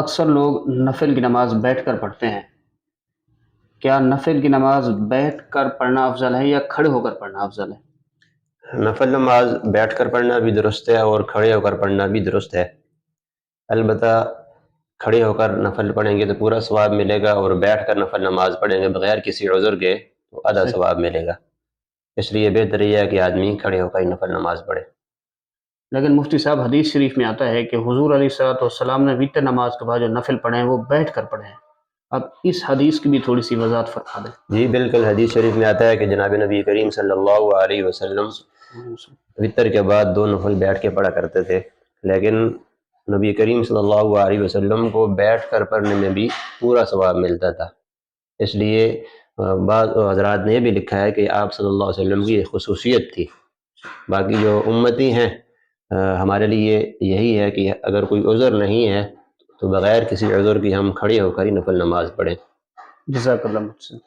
اکثر لوگ نفل کی نماز بیٹھ کر پڑھتے ہیں۔ کیا نفل کی نماز بیٹھ کر پڑھنا افضل ہے یا کھڑے ہو کر پڑھنا افضل ہے؟ نفل نماز بیٹھ کر پڑھنا بھی درست ہے اور کھڑے ہو کر پڑھنا بھی درست ہے، البتہ کھڑے ہو کر نفل پڑھیں گے تو پورا ثواب ملے گا، اور بیٹھ کر نفل نماز پڑھیں گے بغیر کسی عذر کے تو آدھا صحیح، ثواب ملے گا۔ اس لیے بہتر یہ ہے کہ آدمی کھڑے ہو کر نفل نماز پڑھے۔ لیکن مفتی صاحب حدیث شریف میں آتا ہے کہ حضور علیہ الصلوۃ والسلام نے وتر نماز کے بعد جو نفل پڑھے ہیں وہ بیٹھ کر پڑھے ہیں۔ اب اس حدیث کی بھی تھوڑی سی وضاحت فرما دیں۔ جی بالکل، حدیث شریف میں آتا ہے کہ جناب نبی کریم صلی اللہ علیہ وسلم وطر کے بعد 2 نفل بیٹھ کے پڑھا کرتے تھے، لیکن نبی کریم صلی اللہ علیہ وسلم کو بیٹھ کر پڑھنے میں بھی پورا ثواب ملتا تھا۔ اس لیے بعض حضرات نے یہ بھی لکھا ہے کہ آپ صلی اللہ علیہ وسلم کی ایک خصوصیت تھی۔ باقی جو امتی ہیں ہمارے لیے یہی ہے کہ اگر کوئی عذر نہیں ہے تو بغیر کسی عذر کی ہم کھڑے ہو کر ہی نفل نماز پڑھیں۔ جزاک اللہ مفتی صاحب۔